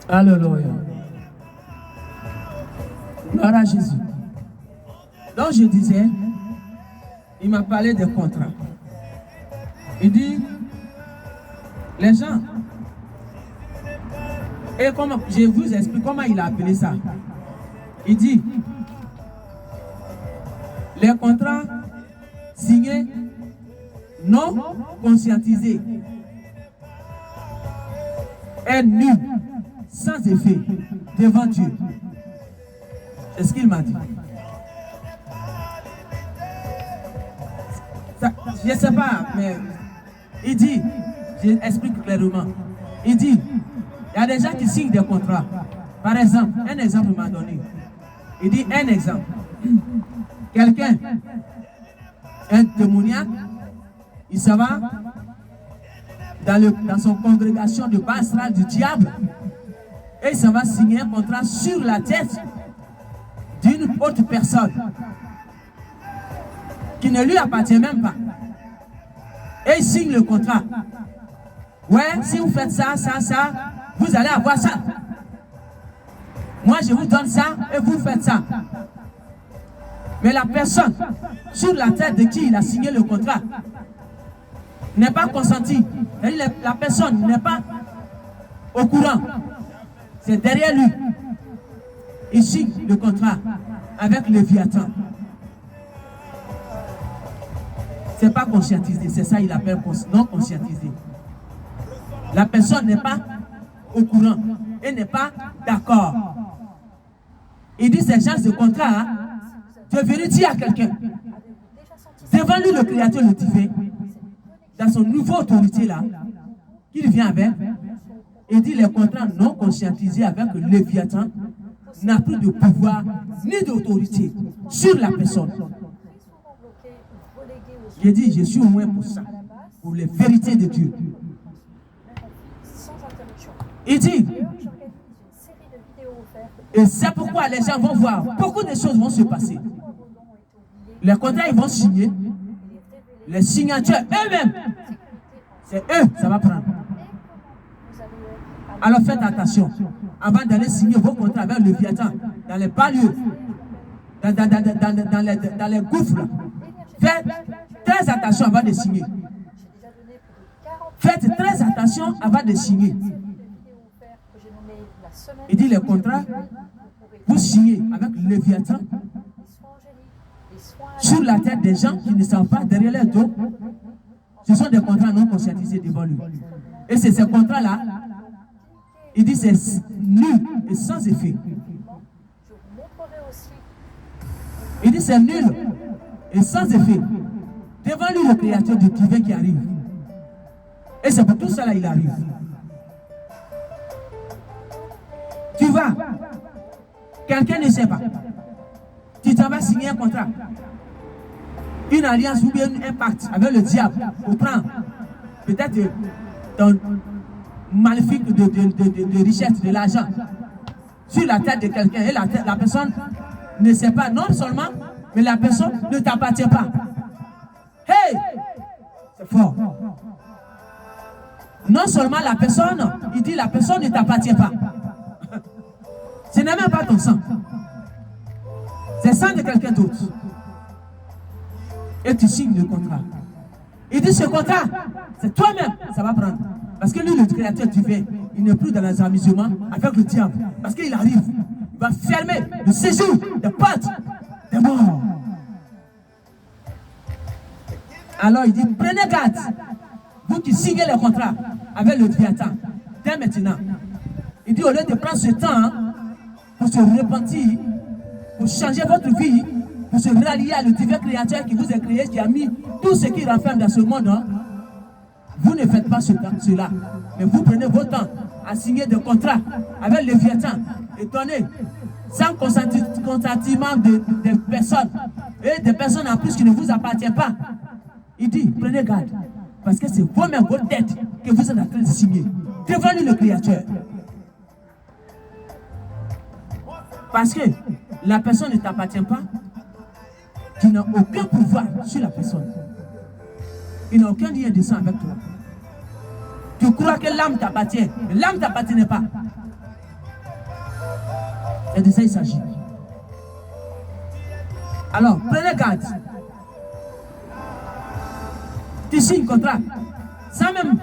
Alléluia. Gloire à Jésus. Donc je disais, il m'a parlé des contrats. Il dit, les gens, et comment, je vous explique comment il a appelé ça. Il dit, les contrats signés, non conscientisés, est nul, sans effet, devant Dieu. C'est ce qu'il m'a dit. Ça, je ne sais pas, mais il dit, j'explique clairement, il dit, il y a des gens qui signent des contrats. Par exemple, un exemple m'a donné. Il dit un exemple. Quelqu'un, un démoniaque, il se va dans son congrégation de bas astral du diable et il se va signer un contrat sur la tête d'une autre personne qui ne lui appartient même pas. Et il signe le contrat. Ouais, si vous faites ça, vous allez avoir ça. Moi, je vous donne ça et vous faites ça. Mais la personne sur la tête de qui il a signé le contrat n'est pas consentie. La personne n'est pas au courant. C'est derrière lui. Il signe le contrat avec le Léviathan. C'est pas conscientisé, c'est ça qu'il appelle non conscientisé. La personne n'est pas au courant et n'est pas d'accord. Il dit ces gens de contrat, tu es venu dire à quelqu'un, devant lui le Créateur le divin, dans son nouveau autorité là, qu'il vient avec, il dit les contrats non conscientisés avec le Léviathan n'a plus de pouvoir ni d'autorité sur la personne. J'ai dit, je suis au moins pour ça, pour les vérités de Dieu. Il dit, et c'est pourquoi les gens vont voir, beaucoup de choses vont se passer. Les contrats, ils vont signer, les signatures eux-mêmes, c'est eux, ça va prendre. Alors faites attention, avant d'aller signer vos contrats avec le Léviathan, dans les banlieues, dans les gouffres, faites très attention avant de signer. Faites très attention avant de signer. Il dit les contrats, vous signez avec le Léviathan sur la tête des gens qui ne savent pas derrière leur dos. Ce sont des contrats non conscientisés devant lui. Et c'est ces contrats-là, il dit c'est nul et sans effet. Il dit c'est nul et sans effet. Devant lui le Créateur du divin qui arrive. Et c'est pour tout cela il arrive. Tu vas, quelqu'un ne sait pas. Tu t'en vas signer un contrat, une alliance ou bien un pacte avec le diable pour prendre peut-être ton maléfique de richesse, de l'argent sur la tête de quelqu'un et la personne ne sait pas, non seulement, mais la personne ne t'appartient pas. Hey! C'est fort. Non seulement la personne, il dit la personne ne t'appartient pas. Ce n'est même pas ton sang. C'est le sang de quelqu'un d'autre. Et tu signes le contrat. Il dit ce contrat, c'est toi-même, ça va prendre. Parce que lui, le Créateur divin, il n'est plus dans les amusements avec le diable. Parce qu'il arrive, il va fermer le séjour des portes des morts. Alors il dit, prenez garde, vous qui signez les contrats avec le Léviathan, dès maintenant. Il dit, au lieu de prendre ce temps pour se repentir, pour changer votre vie, pour se rallier à le divin Créateur qui vous a créé, qui a mis tout ce qui renferme dans ce monde, vous ne faites pas cela. Mais vous prenez votre temps à signer des contrats avec le Léviathan, étonné, sans consentement de personnes, et des personnes en plus qui ne vous appartiennent pas. Il dit, prenez garde, parce que c'est vous-même, votre tête, que vous êtes en train de signer. Devant lui le Créateur. Parce que la personne ne t'appartient pas, tu n'as aucun pouvoir sur la personne. Il n'a aucun lien de sang avec toi. Tu crois que l'âme t'appartient, mais l'âme ne t'appartenait pas. C'est de ça qu'il s'agit. Alors, prenez garde. Tu signes un contrat sans même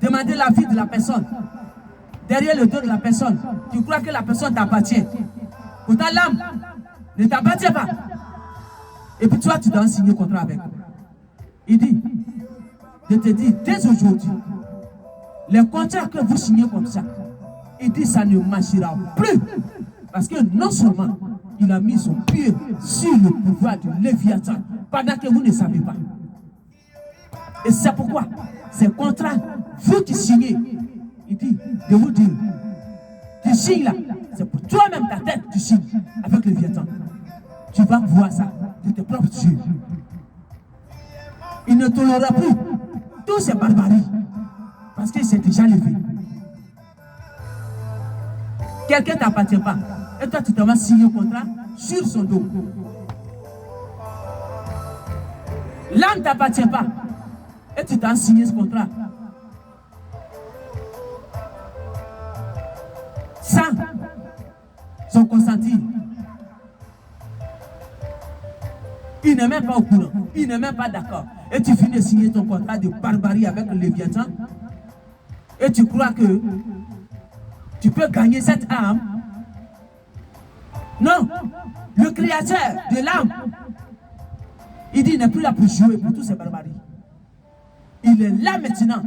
demander l'avis de la personne. Derrière le dos de la personne, tu crois que la personne t'appartient. Pourtant, l'âme ne t'appartient pas. Et puis toi, tu dois signer un contrat avec. Il dit, je te dis, dès aujourd'hui, les contrats que vous signez comme ça, il dit, ça ne marchera plus. Parce que non seulement, il a mis son pied sur le pouvoir de Léviathan, pendant que vous ne savez pas. Et c'est pourquoi, ces contrats, vous qui signez, il dit, de vous dire, tu signes là, c'est pour toi-même ta tête, tu signes avec Léviathan. Tu vas voir ça de tes propres yeux. Il ne tolérera plus toutes ces barbaries, parce qu'il s'est déjà levé. Quelqu'un ne t'appartient pas, et toi tu dois signer un contrat sur son dos. L'âme ne t'appartient pas, et tu dois signer ce contrat. Sans son consentir. Il n'est même pas au courant, il n'est même pas d'accord. Et tu finis de signer ton contrat de barbarie avec le Léviathan. Et tu crois que tu peux gagner cette âme. Non, le créateur de l'âme, il dit, il n'est plus là pour jouer pour toutes ces barbaries. Il est là maintenant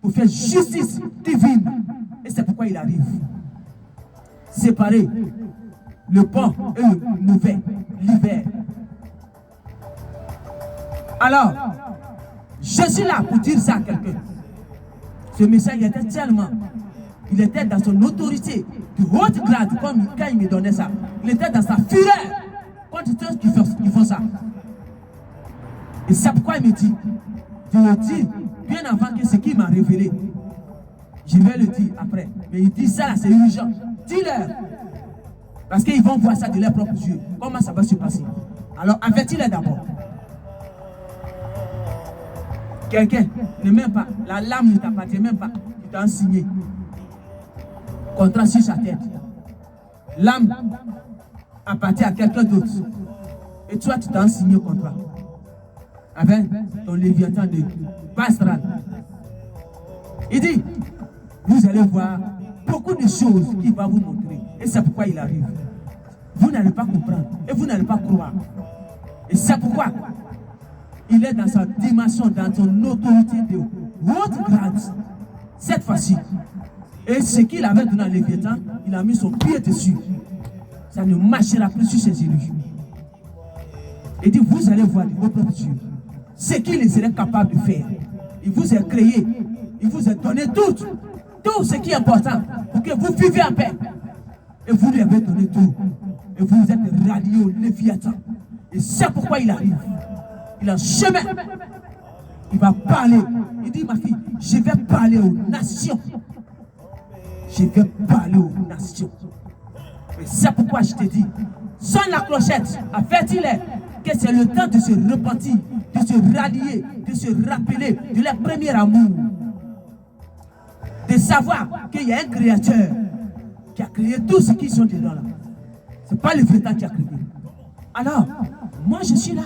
pour faire justice divine. Et c'est pourquoi il arrive. Séparer le bon et le mauvais, l'hiver. Alors, je suis là pour dire ça à quelqu'un. Ce message était tellement, il était dans son autorité de haute grade, comme quand il me donnait ça. Il était dans sa fureur contre ceux qui font ça. Et c'est pourquoi il me dit, je le dis bien avant que ce qu'il m'a révélé. Je vais le dire après. Mais il dit ça là, c'est urgent. Dis-leur. Parce qu'ils vont voir ça de leurs propres yeux. Comment ça va se passer? Alors avertis-les d'abord. Quelqu'un ne m'aime pas. La lame ne t'appartient même pas. Tu t'as signé. Contrat sur sa tête. L'âme appartient à quelqu'un d'autre. Et toi, tu t'as signé un contrat. Avec ton Léviathan de Pastral. Il dit, vous allez voir beaucoup de choses qu'il va vous montrer. Et c'est pourquoi il arrive. Vous n'allez pas comprendre. Et vous n'allez pas croire. Et c'est pourquoi il est dans sa dimension, dans son autorité de haute grade. Cette fois-ci. Et ce qu'il avait donné à Léviathan, il a mis son pied dessus. Ça ne marchera plus sur ses élus. Il dit, vous allez voir de vos propres yeux ce qu'il serait capable de faire. Il vous a créé. Il vous a donné tout ce qui est important pour que vous viviez en paix. Et vous lui avez donné tout. Et vous êtes ralliés au Léviathan. Et c'est pourquoi il arrive. Il a un chemin. Il va parler. Il dit, ma fille, je vais parler aux nations. Je vais parler aux nations. Et c'est pourquoi je te dis, sonne la clochette, avertis-les que c'est le temps de se repentir, de se rallier, de se rappeler de leur premier amour. De savoir qu'il y a un créateur qui a créé tous ceux qui sont dedans là. Ce n'est pas le Léviathan qui a créé. Alors, moi je suis là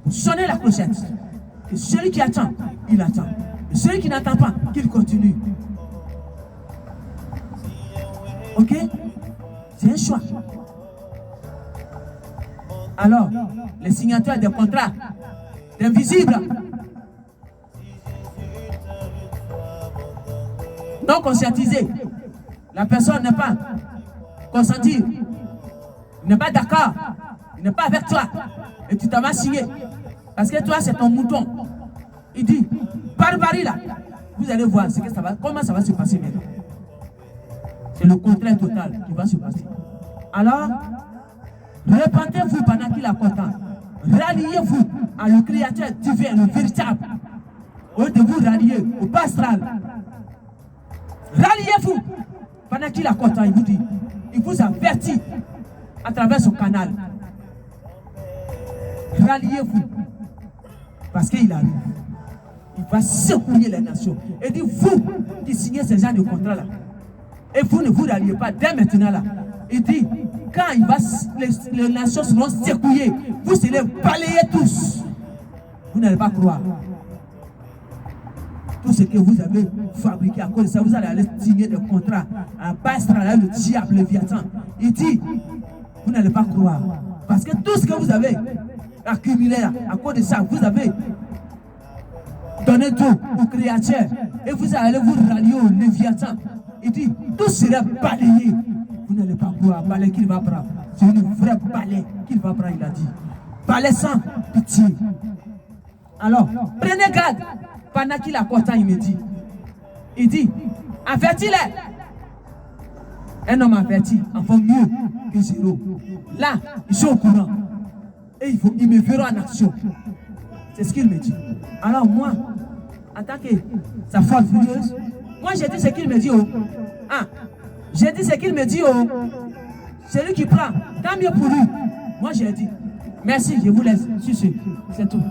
pour sonner la clochette. Et celui qui attend, il attend. Et celui qui n'attend pas, qu'il continue. Ok? C'est un choix. Alors, les signataires des contrats, d'invisibles, non conscientisés, la personne n'est pas consentie, n'est pas d'accord, il n'est pas avec toi, et tu t'en vas signer. Parce que toi, c'est ton mouton. Il dit, barbarie là, vous allez voir ce que ça va, comment ça va se passer maintenant. C'est le contraire total qui va se passer. Alors, repentez-vous pendant qu'il est content. Ralliez-vous à le créateur divin, le véritable. Au lieu de vous rallier au pastral. Ralliez-vous pendant qu'il est content. Il vous dit, il vous avertit à travers son canal. Ralliez-vous. Parce qu'il arrive. Il va secouer les nations. Et dit, vous qui signez ces gens de contrat là, et vous ne vous ralliez pas dès maintenant là, Il dit, quand les nations seront secouées, vous serez balayés tous. Vous n'allez pas croire. Tout ce que vous avez fabriqué à cause de ça, vous allez aller signer des contrats à Bastra, le diable, le Léviathan. Il dit, vous n'allez pas croire. Parce que tout ce que vous avez accumulé à cause de ça, vous avez donné tout au Créateur. Et vous allez vous rallier au Léviathan. Il dit, tout sera balayé. Vous n'allez pas croire, balai qu'il va prendre. C'est une vraie balai qu'il va prendre, il a dit. Balai sans pitié. Alors, prenez garde. Pendant qu'il a content, il me dit. Il dit, avertis-les. Un homme averti en vaut mieux que zéro. Là, ils sont au courant. Et ils me verront en action. C'est ce qu'il me dit. Alors moi, en tant que sa foi furieuse, moi j'ai dit ce qu'il me dit. Oh. Ah, j'ai dit ce qu'il me dit. Oh. C'est lui qui prend. Tant mieux pour lui. Moi j'ai dit, merci, je vous laisse. C'est tout.